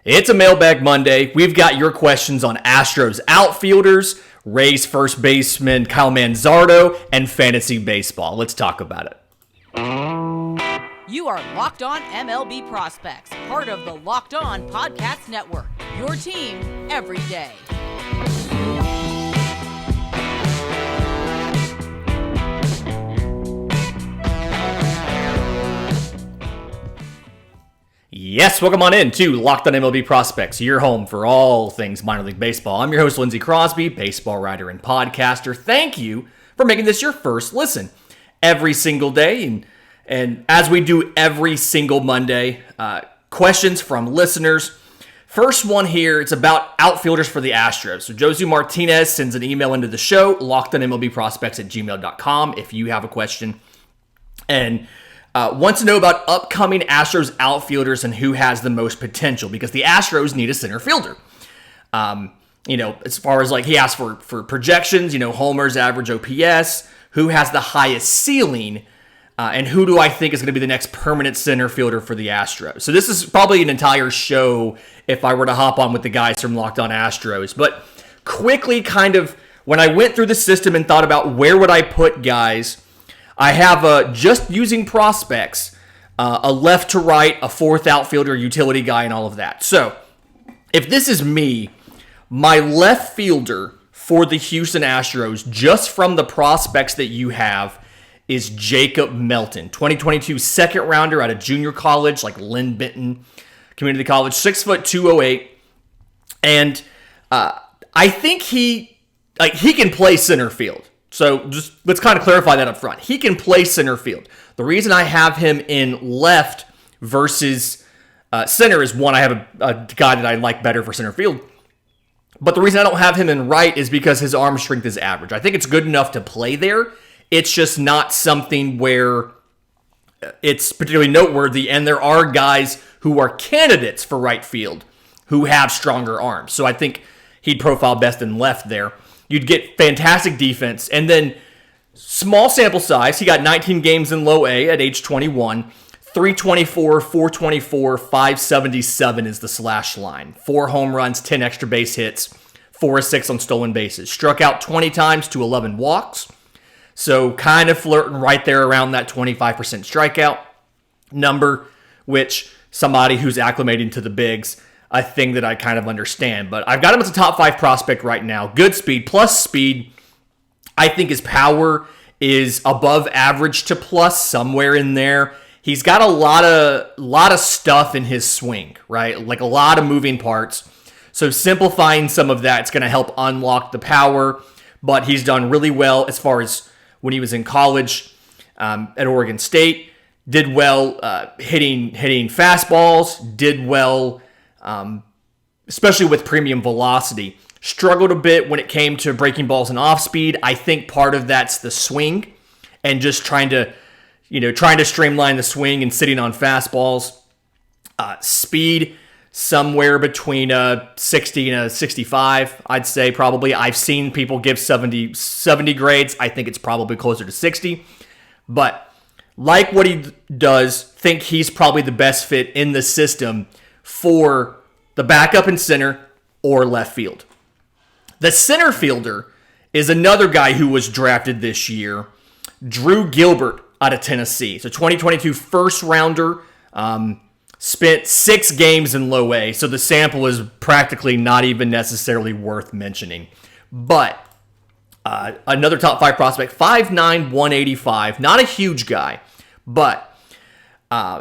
It's a Mailbag Monday. We've got your questions on Astros outfielders, Rays first baseman Kyle Manzardo, and fantasy baseball. Let's talk about it. You are Locked On MLB Prospects, part of the Locked On Podcast Network, your team every day. Yes, welcome on in to Locked On MLB Prospects, your home for all things minor league baseball. I'm your host, Lindsey Crosby, baseball writer and podcaster. Thank you for making this your first listen every single day. And as we do every single Monday, questions from listeners. First one here, it's about outfielders for the Astros. So Josue Martinez sends an email into the show, lockedonmlbprospects@gmail.com if you have a question. And wants to know about upcoming Astros outfielders and who has the most potential, because the Astros need a center fielder. As far as he asked for projections, homers, average OPS, who has the highest ceiling, and who do I think is going to be the next permanent center fielder for the Astros. So this is probably an entire show if I were to hop on with the guys from Locked On Astros. But quickly, when I went through the system and thought about where would I put guys, I have just using prospects, a left to right, a fourth outfielder, utility guy, and all of that. So if this is me, my left fielder for the Houston Astros, just from the prospects that you have, is Jacob Melton, 2022 second rounder out of junior college, like Lynn Benton Community College, 6'2", 208. And I think he can play center field. So just let's kind of clarify that up front. He can play center field. The reason I have him in left versus center is, one, I have a guy that I like better for center field. But the reason I don't have him in right is because his arm strength is average. I think it's good enough to play there. It's just not something where it's particularly noteworthy. And there are guys who are candidates for right field who have stronger arms. So I think he'd profile best in left there. You'd get fantastic defense. And then small sample size. He got 19 games in low A at age 21. 324, 424, 577 is the slash line. 4 home runs, 10 extra base hits, 4 or 6 on stolen bases. Struck out 20 times to 11 walks. So kind of flirting right there around that 25% strikeout number, which somebody who's acclimating to the bigs, a thing that I kind of understand. But I've got him as a top 5 prospect right now. Good speed, plus speed. I think his power is above average to plus, somewhere in there. He's got a lot of stuff in his swing, right? Like a lot of moving parts. So simplifying some of that's going to help unlock the power. But he's done really well as far as when he was in college at Oregon State. Did well hitting fastballs. Did well, especially with premium velocity. Struggled a bit when it came to breaking balls and off speed. I think part of that's the swing and just trying to streamline the swing and sitting on fastballs. Speed, somewhere between a 60 and a 65, I'd say probably. I've seen people give 70 grades. I think it's probably closer to 60. But like what he does, think he's probably the best fit in the system for the backup and center or left field. The center fielder is another guy who was drafted this year, Drew Gilbert out of Tennessee. So 2022 first rounder, spent 6 games in low A, so the sample is practically not even necessarily worth mentioning. But another top 5 prospect, 5'9", 185, not a huge guy, but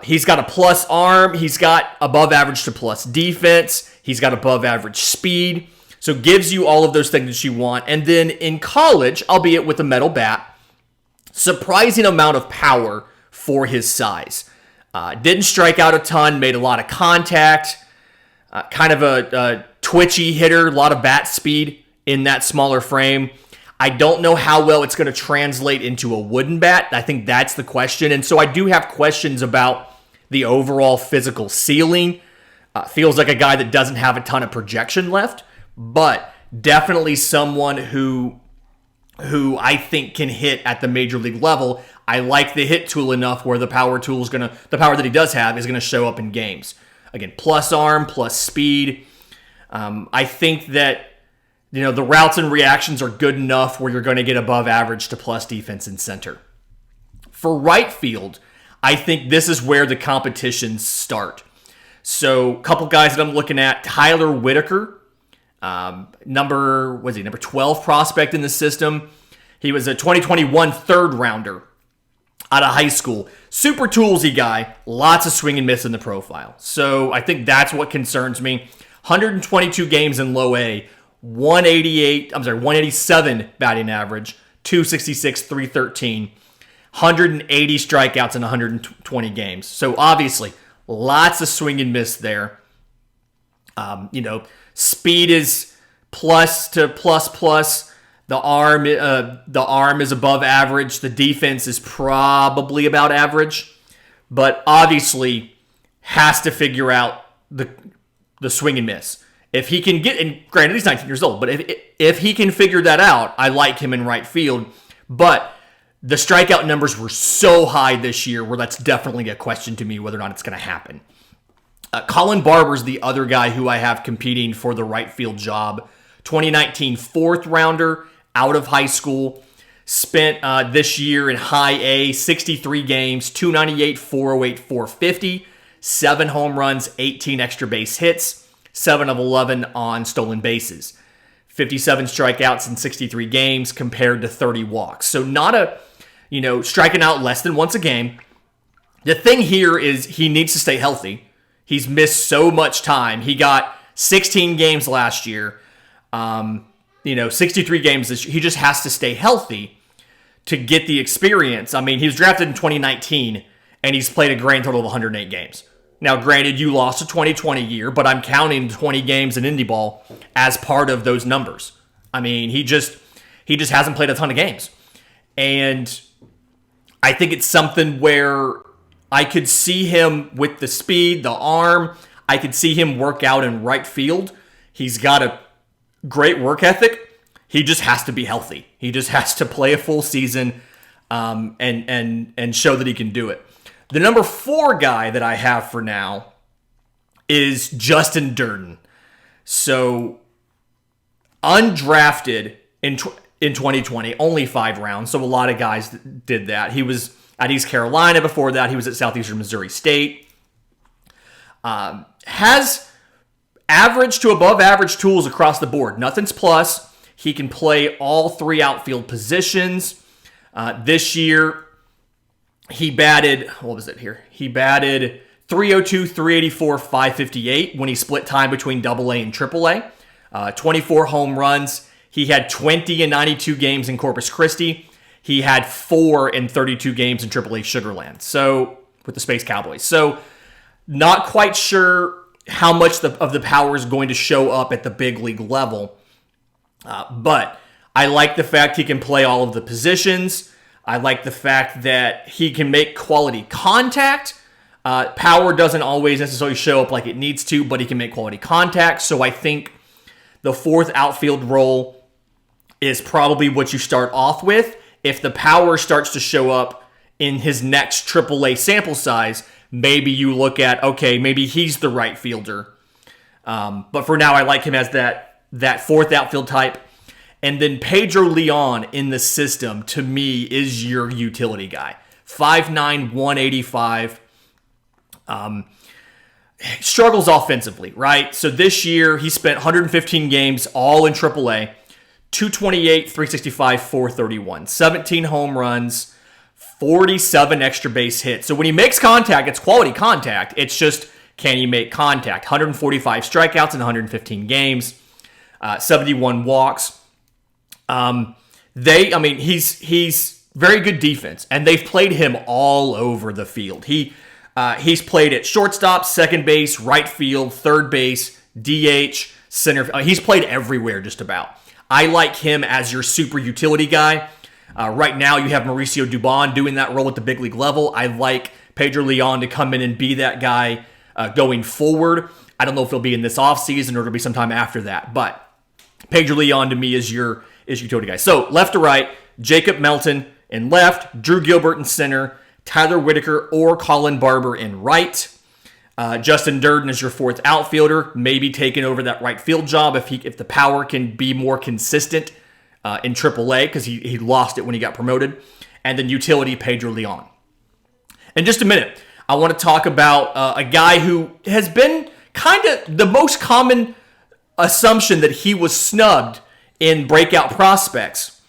he's got a plus arm, he's got above average to plus defense, he's got above average speed, so gives you all of those things that you want. And then in college, albeit with a metal bat, surprising amount of power for his size. Didn't strike out a ton, made a lot of contact, kind of a twitchy hitter, a lot of bat speed in that smaller frame. I don't know how well it's going to translate into a wooden bat. I think that's the question. And so I do have questions about the overall physical ceiling. Feels like a guy that doesn't have a ton of projection left, but definitely someone who I think can hit at the major league level. I like the hit tool enough where the power that he does have is going to show up in games. Again, plus arm, plus speed. I think that, the routes and reactions are good enough where you're going to get above average to plus defense in center. For right field, I think this is where the competitions start. So a couple guys that I'm looking at, Tyler Whitaker, number 12 prospect in the system. He was a 2021 third rounder out of high school. Super toolsy guy, lots of swing and miss in the profile. So I think that's what concerns me. 122 games in low A, 187 batting average, 266, 313, 180 strikeouts in 120 games. So obviously, lots of swing and miss there. Speed is plus to plus. The arm is above average. The defense is probably about average, but obviously has to figure out the swing and miss. If he can get, and granted he's 19 years old, but if he can figure that out, I like him in right field. But the strikeout numbers were so high this year where that's definitely a question to me whether or not it's going to happen. Colin Barber's the other guy who I have competing for the right field job. 2019 fourth rounder out of high school. Spent this year in high A, 63 games, 298, 408, 450, 7 home runs, 18 extra base hits, 7 of 11 on stolen bases. 57 strikeouts in 63 games compared to 30 walks. So not striking out less than once a game. The thing here is he needs to stay healthy. He's missed so much time. He got 16 games last year, 63 games this year. He just has to stay healthy to get the experience. I mean, he was drafted in 2019, and he's played a grand total of 108 games. Now, granted, you lost a 2020 year, but I'm counting 20 games in Indy ball as part of those numbers. I mean, he just hasn't played a ton of games. And I think it's something where I could see him with the speed, the arm. I could see him work out in right field. He's got a great work ethic. He just has to be healthy. He just has to play a full season and show that he can do it. The number 4 guy that I have for now is Justin Durden. So undrafted in 2020, only 5 rounds. So a lot of guys did that. He was at East Carolina before that. He was at Southeastern Missouri State. Has average to above average tools across the board. Nothing's plus. He can play all 3 outfield positions. This year, he batted, He batted 302, 384, 558 when he split time between AA and AAA. 24 home runs. He had 20 in 92 games in Corpus Christi. He had 4 in 32 games in AAA Sugarland. So, with the Space Cowboys. So, not quite sure how much of the power is going to show up at the big league level. But I like the fact he can play all of the positions. I like the fact that he can make quality contact. Power doesn't always necessarily show up like it needs to, but he can make quality contact. So I think the 4th outfield role is probably what you start off with. If the power starts to show up in his next AAA sample size, maybe you look at, okay, maybe he's the right fielder. But for now, I like him as that 4th outfield type. And then Pedro Leon in the system, to me, is your utility guy. 5'9", 185. Struggles offensively, right? So this year, he spent 115 games all in AAA. 228, 365, 431. 17 home runs, 47 extra base hits. So when he makes contact, it's quality contact. It's just, can he make contact? 145 strikeouts in 115 games. 71 walks. He's very good defense, and they've played him all over the field. He's played at shortstop, second base, right field, third base, DH, center. He's played everywhere just about. I like him as your super utility guy. Right now, you have Mauricio Dubon doing that role at the big league level. I like Pedro Leon to come in and be that guy going forward. I don't know if he'll be in this offseason or it'll be sometime after that, but Pedro Leon to me is your utility guy. So left to right, Jacob Melton in left, Drew Gilbert in center, Tyler Whitaker or Colin Barber in right. Justin Durden is your fourth outfielder, maybe taking over that right field job if the power can be more consistent in AAA, because he lost it when he got promoted. And then utility Pedro Leon. In just a minute, I want to talk about a guy who has been kind of the most common assumption that he was snubbed in breakout prospects.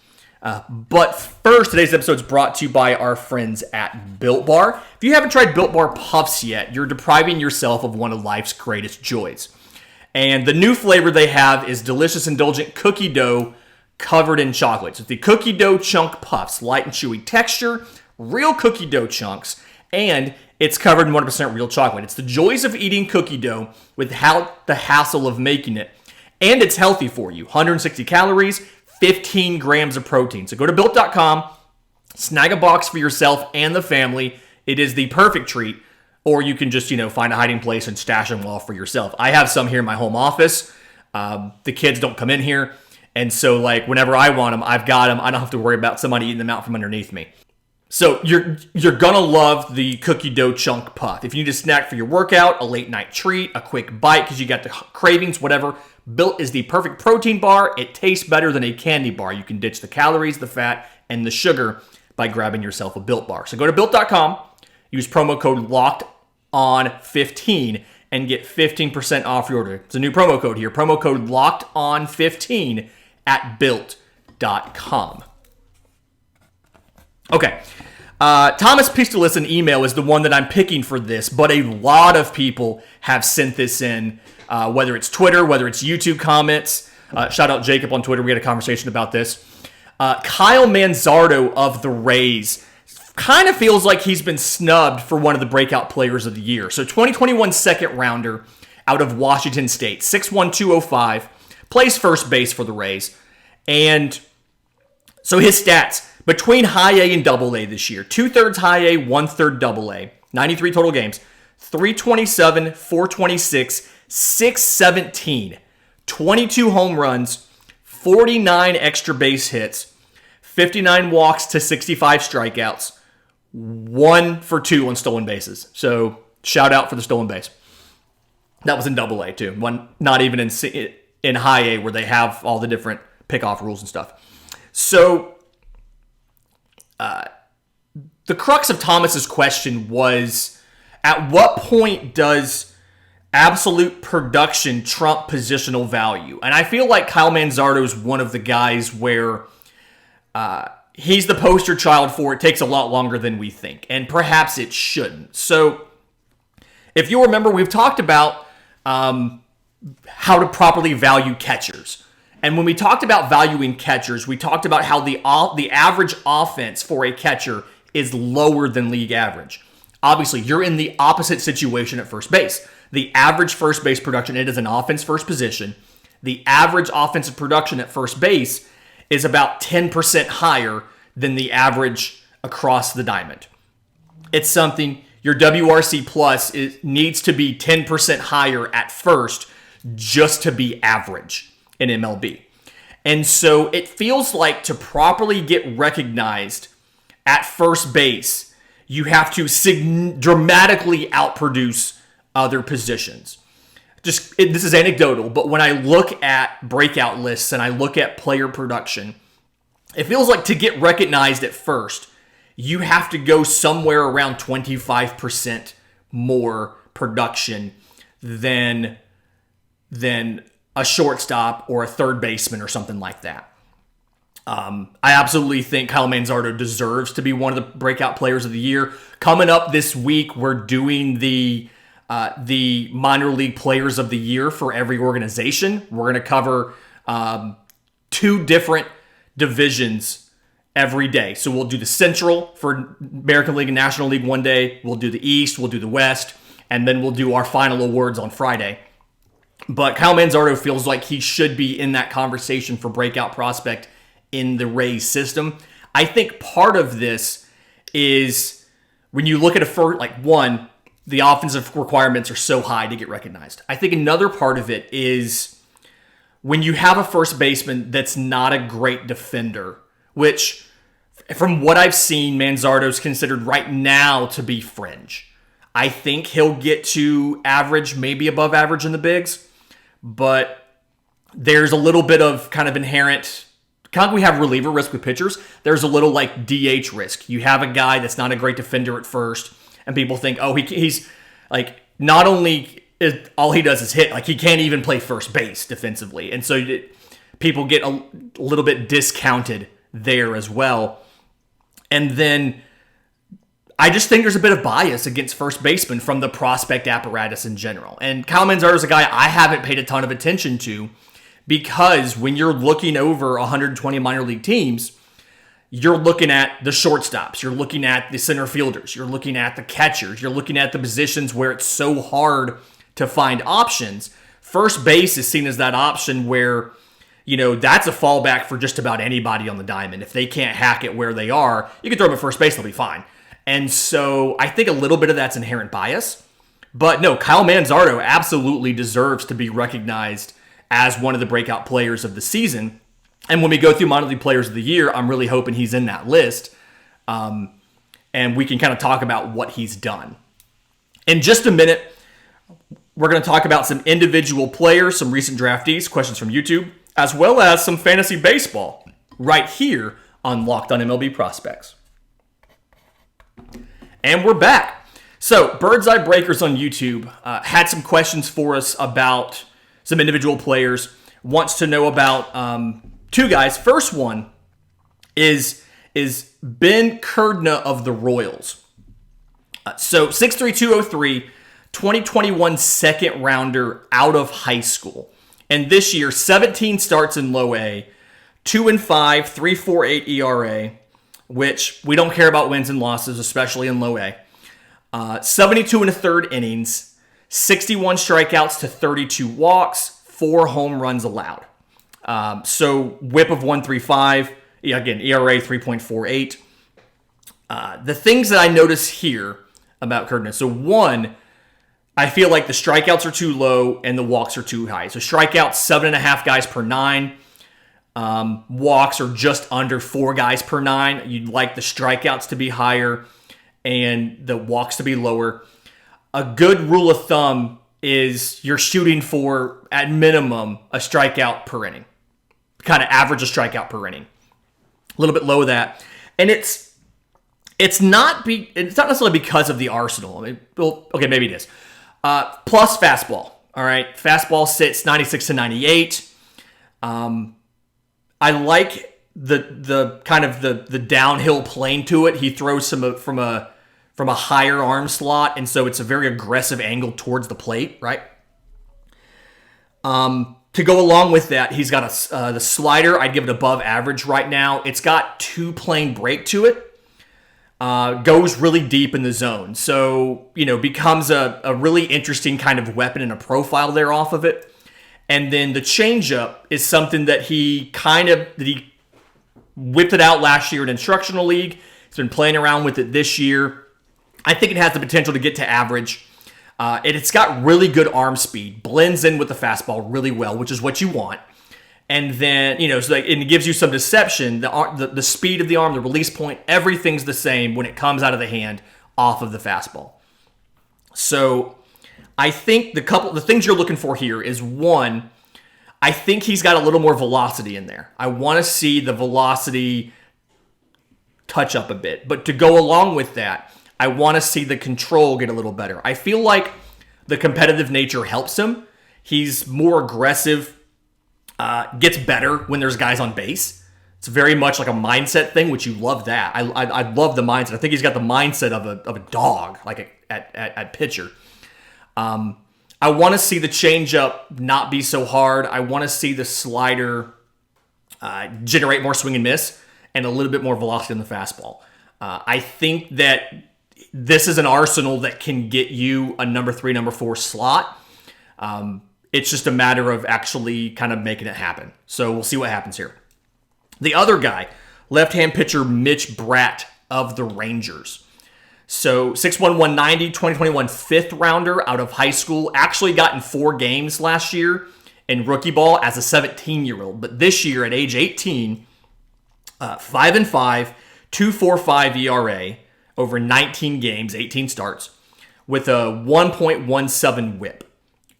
But first, today's episode is brought to you by our friends at Built Bar. If you haven't tried Built Bar Puffs yet, you're depriving yourself of one of life's greatest joys. And the new flavor they have is delicious, indulgent cookie dough covered in chocolate. So the cookie dough chunk puffs, light and chewy texture, real cookie dough chunks, and it's covered in 100% real chocolate. It's the joys of eating cookie dough without the hassle of making it. And it's healthy for you. 160 calories, 15 grams of protein. So go to Built.com, snag a box for yourself and the family. It is the perfect treat. Or you can just, find a hiding place and stash them all for yourself. I have some here in my home office. The kids don't come in here. And so, whenever I want them, I've got them. I don't have to worry about somebody eating them out from underneath me. So you're going to love the cookie dough chunk puff. If you need a snack for your workout, a late night treat, a quick bite because you got the cravings, whatever, Built is the perfect protein bar. It tastes better than a candy bar. You can ditch the calories, the fat, and the sugar by grabbing yourself a Built bar. So go to Built.com, use promo code LOCKEDON15 and get 15% off your order. It's a new promo code here. Promo code LOCKEDON15 at Built.com. Okay. Thomas Pistolis in email is the one that I'm picking for this, but a lot of people have sent this in, whether it's Twitter, whether it's YouTube comments. Shout out Jacob on Twitter. We had a conversation about this. Kyle Manzardo of the Rays kind of feels like he's been snubbed for one of the breakout players of the year. So 2021 second rounder out of Washington State, 6'1", 205, plays first base for the Rays. And so his stats between high A and double A this year, 2/3 high A, 1/3 double A, 93 total games, 327, 426, 617, 22 home runs, 49 extra base hits, 59 walks to 65 strikeouts, 1 for 2 on stolen bases. So shout out for the stolen base. That was in double A too. One, not even in high A where they have all the different pickoff rules and stuff. So the crux of Thomas's question was, at what point does absolute production trump positional value? And I feel like Kyle Manzardo is one of the guys where he's the poster child for it takes a lot longer than we think, and perhaps it shouldn't. So if you remember, we've talked about how to properly value catchers. And when we talked about valuing catchers, we talked about how the average offense for a catcher is lower than league average. Obviously, you're in the opposite situation at first base. The average first base production, it is an offense first position. The average offensive production at first base is about 10% higher than the average across the diamond. It's something, your WRC plus needs to be 10% higher at first just to be average in MLB. And so it feels like to properly get recognized at first base, you have to dramatically outproduce other positions. This is anecdotal, but when I look at breakout lists and I look at player production, it feels like to get recognized at first, you have to go somewhere around 25% more production than a shortstop or a third baseman or something like that. I absolutely think Kyle Manzardo deserves to be one of the breakout players of the year. Coming up this week, we're doing the minor league players of the year for every organization. We're going to cover 2 different divisions every day. So we'll do the Central for American League and National League one day. We'll do the East, we'll do the West, and then we'll do our final awards on Friday. But Kyle Manzardo feels like he should be in that conversation for breakout prospect in the Rays system. I think part of this is when you look at the offensive requirements are so high to get recognized. I think another part of it is when you have a first baseman that's not a great defender, which from what I've seen, Manzardo's considered right now to be fringe. I think he'll get to average, maybe above average in the bigs, but there's a little bit of kind of inherent, kind of we have reliever risk with pitchers. There's a little like DH risk. You have a guy that's not a great defender at first, and people think, oh, he's like, not only all he does is hit, like he can't even play first base defensively. And so people get a little bit discounted there as well. And then I just think there's a bit of bias against first baseman from the prospect apparatus in general. And Kyle Manzardo is a guy I haven't paid a ton of attention to, because when you're looking over 120 minor league teams, you're looking at the shortstops, you're looking at the center fielders, you're looking at the catchers, you're looking at the positions where it's so hard to find options. First base is seen as that option where, that's a fallback for just about anybody on the diamond. If they can't hack it where they are, you can throw them at first base, they'll be fine. And so I think a little bit of that's inherent bias. But no, Kyle Manzardo absolutely deserves to be recognized as one of the breakout players of the season. And when we go through minor league players of the year, I'm really hoping he's in that list. And we can kind of talk about what he's done. In just a minute, we're going to talk about some individual players, some recent draftees, questions from YouTube, as well as some fantasy baseball right here on Locked On MLB Prospects. And we're back. So, BirdsEyeBreakers on YouTube had some questions for us about some individual players. Wants to know about two guys. First one is Ben Kudrna of the Royals. So 6'3", 203, 2021 second rounder out of high school. And this year, 17 starts in low A, 2-5, 3.48 ERA, which we don't care about wins and losses, especially in low A. 72 and a third innings, 61 strikeouts to 32 walks, 4 home runs allowed. So whip of 1.35, again, ERA 3.48. The things that I notice here about Kudrna. So one, I feel like the strikeouts are too low and the walks are too high. So strikeouts, 7.5 guys per 9. Walks are just under 4 guys per 9. You'd like the strikeouts to be higher and the walks to be lower. A good rule of thumb is you're shooting for, at minimum, a strikeout per inning. Kind of average a strikeout per inning. A little bit low of that. And it's not necessarily because of the arsenal. I mean, well, okay, maybe it is. Plus fastball. All right, fastball sits 96 to 98. I like the kind of the downhill plane to it. He throws from a higher arm slot, and so it's a very aggressive angle towards the plate, right? To go along with that, he's got the slider. I'd give it above average right now. It's got 2-plane break to it. Goes really deep in the zone. So, becomes a really interesting kind of weapon and a profile there off of it. And then the changeup is something that he whipped it out last year in Instructional League. He's been playing around with it this year. I think it has the potential to get to average. It's got really good arm speed, blends in with the fastball really well, which is what you want. And then, so it gives you some deception. The speed of the arm, the release point, everything's the same when it comes out of the hand off of the fastball. So I think the things you're looking for here is, one, I think he's got a little more velocity in there. I want to see the velocity touch up a bit. But to go along with that, I want to see the control get a little better. I feel like the competitive nature helps him. He's more aggressive, gets better when there's guys on base. It's very much like a mindset thing, which you love that. I love the mindset. I think he's got the mindset of a dog, like at pitcher. I want to see the changeup not be so hard. I want to see the slider generate more swing and miss and a little bit more velocity in the fastball. I think that this is an arsenal that can get you a number 3, number 4 slot. It's just a matter of actually kind of making it happen. So we'll see what happens here. The other guy, left-hand pitcher Mitch Bratt of the Rangers. So 6'1", 190, 2021 fifth rounder out of high school. Actually got in 4 games last year in rookie ball as a 17-year-old. But this year at age 18, 5-5, 2.45 ERA over 19 games, 18 starts. with a 1.17 whip,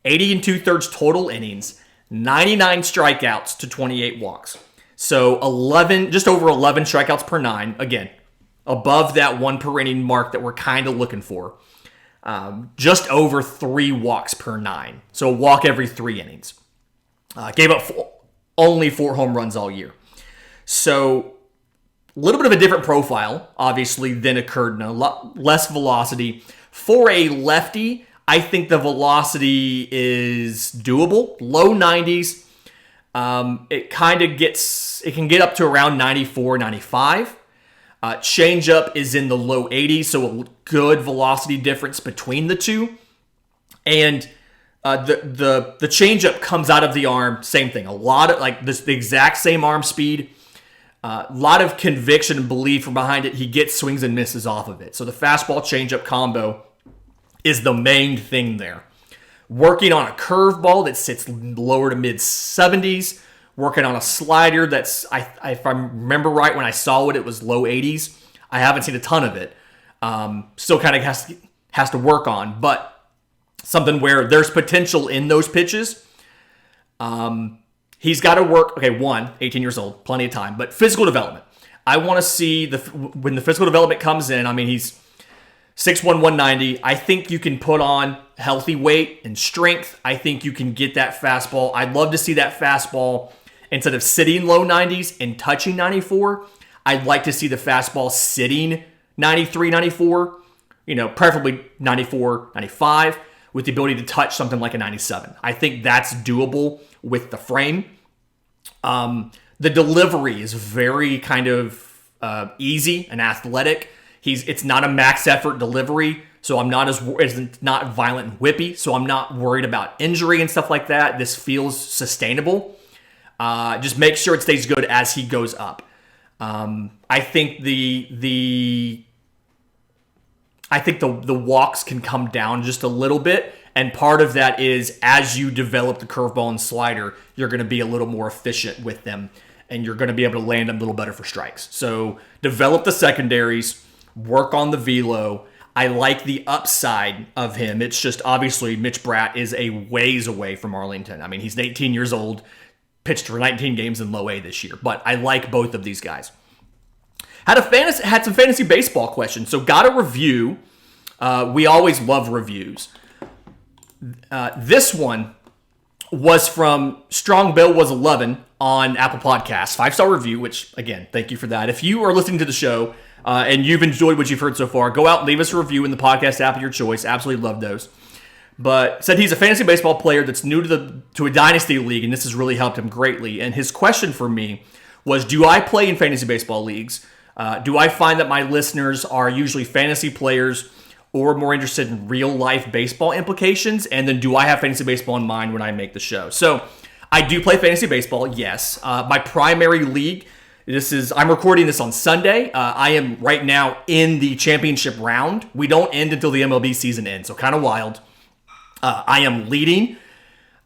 80 and 2/3 total innings, 99 strikeouts to 28 walks. So just over 11 strikeouts per nine. Again, above that 1 per inning mark that we're kind of looking for. Just over 3 walks per nine. So a walk every 3 innings. Gave up only 4 home runs all year. So a little bit of a different profile, obviously, than a Kudrna. A lot less velocity. For a lefty, I think the velocity is doable. Low 90s. It can get up to around 94, 95. Changeup is in the low 80s, so a good velocity difference between the two. And the changeup comes out of the arm, same thing. A lot of the exact same arm speed. A lot of conviction and belief from behind it. He gets swings and misses off of it. So the fastball changeup combo is the main thing there. Working on a curveball that sits lower to mid 70s. Working on a slider that's, if I remember right, when I saw it was low 80s. I haven't seen a ton of it. Still kind of has to work on, but something where there's potential in those pitches. He's got to work. Okay, 18 years old, plenty of time, but physical development. I want to see when the physical development comes in. I mean, he's 6'1", 190. I think you can put on healthy weight and strength. I think you can get that fastball. I'd love to see that fastball instead of sitting low 90s and touching 94. I'd like to see the fastball sitting 93, 94, preferably 94, 95, with the ability to touch something like a 97. I think that's doable with the frame. The delivery is very kind of easy and athletic. It's not a max effort delivery, so it's not violent and whippy, so I'm not worried about injury and stuff like that. This feels sustainable. Just make sure it stays good as he goes up. I think the walks can come down just a little bit, and part of that is as you develop the curveball and slider, you're going to be a little more efficient with them, and you're going to be able to land them a little better for strikes. So develop the secondaries, work on the velo. I like the upside of him. It's just obviously Mitch Bratt is a ways away from Arlington. I mean, he's 18 years old, pitched for 19 games in low A this year, but I like both of these guys. Had some fantasy baseball questions, so got a review. We always love reviews. This one was from Strong Bill Was 11 on Apple Podcasts, 5-star review, which, again, thank you for that. If you are listening to the show and you've enjoyed what you've heard so far, go out and leave us a review in the podcast app of your choice. Absolutely love those. But said he's a fantasy baseball player that's new to a dynasty league, and this has really helped him greatly. And his question for me was, do I play in fantasy baseball leagues? Do I find that my listeners are usually fantasy players or more interested in real-life baseball implications? And then do I have fantasy baseball in mind when I make the show? So I do play fantasy baseball, yes. My primary league, I'm recording this on Sunday. I am right now in the championship round. We don't end until the MLB season ends, so kind of wild. I am leading,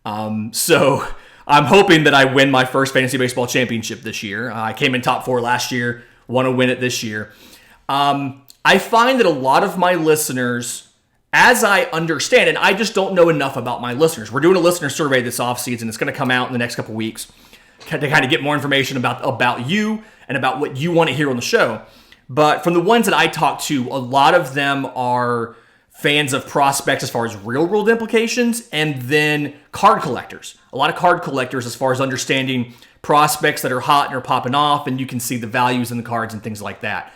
so I'm hoping that I win my first fantasy baseball championship this year. I came in top 4 last year, want to win it this year. I find that a lot of my listeners, as I understand, and I just don't know enough about my listeners. We're doing a listener survey this offseason. It's going to come out in the next couple weeks to kind of get more information about you and about what you want to hear on the show. But from the ones that I talk to, a lot of them are fans of prospects as far as real-world implications, and then card collectors. A lot of card collectors as far as understanding prospects that are hot and are popping off, and you can see the values in the cards and things like that.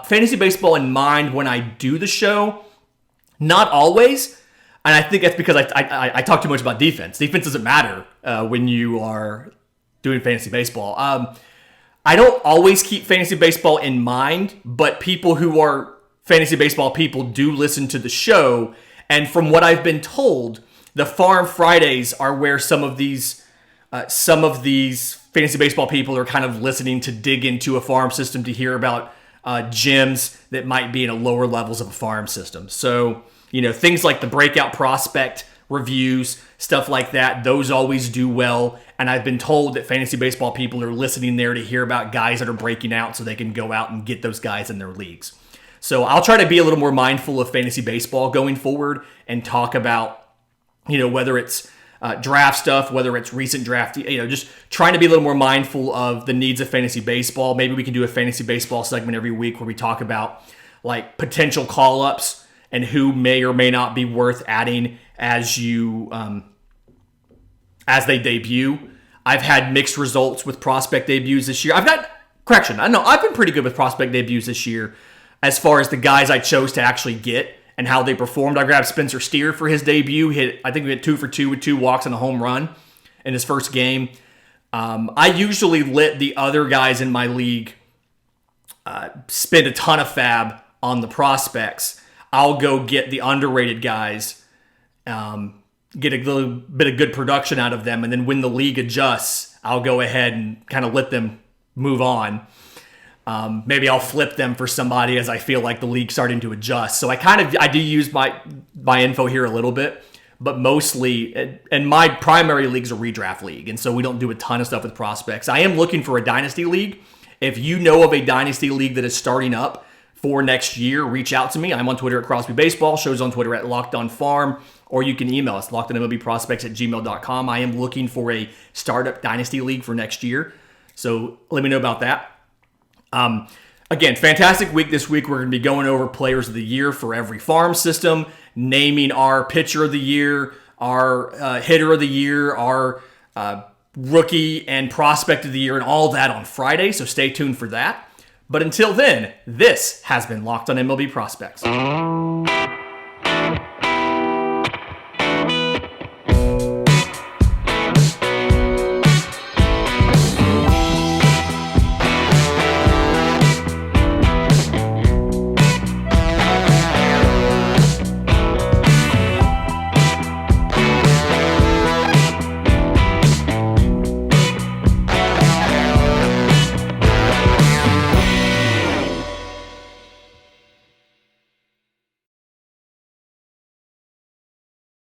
Fantasy baseball in mind when I do the show, not always, and I think that's because I talk too much about defense. Defense doesn't matter when you are doing fantasy baseball. I don't always keep fantasy baseball in mind, but people who are fantasy baseball people do listen to the show, and from what I've been told, the Farm Fridays are where some of these fantasy baseball people are kind of listening to dig into a farm system to hear about gems that might be in a lower levels of a farm system. So, things like the breakout prospect reviews, stuff like that, those always do well. And I've been told that fantasy baseball people are listening there to hear about guys that are breaking out so they can go out and get those guys in their leagues. So I'll try to be a little more mindful of fantasy baseball going forward and talk about, whether it's draft stuff, whether it's recent draft, just trying to be a little more mindful of the needs of fantasy baseball. Maybe we can do a fantasy baseball segment every week where we talk about like potential call-ups and who may or may not be worth adding as they debut. I've had mixed results with prospect debuts this year. I've been pretty good with prospect debuts this year as far as the guys I chose to actually get and how they performed. I grabbed Spencer Steer for his debut. I think we hit 2 for 2 with 2 walks and a home run in his first game. I usually let the other guys in my league spend a ton of fab on the prospects. I'll go get the underrated guys, get a little bit of good production out of them, and then when the league adjusts, I'll go ahead and kind of let them move on. Maybe I'll flip them for somebody as I feel like the league's starting to adjust. So I do use my info here a little bit, but mostly, and my primary league's a redraft league, and so we don't do a ton of stuff with prospects. I am looking for a dynasty league. If you know of a dynasty league that is starting up for next year, reach out to me. I'm on Twitter at Crosby Baseball, shows on Twitter at Locked On Farm, or you can email us, lockedonmlbprospects@gmail.com. I am looking for a startup dynasty league for next year, so let me know about that. Again, fantastic week this week. We're going to be going over players of the year for every farm system, naming our pitcher of the year, our hitter of the year, our rookie and prospect of the year, and all that on Friday. So stay tuned for that. But until then, this has been Locked on MLB Prospects.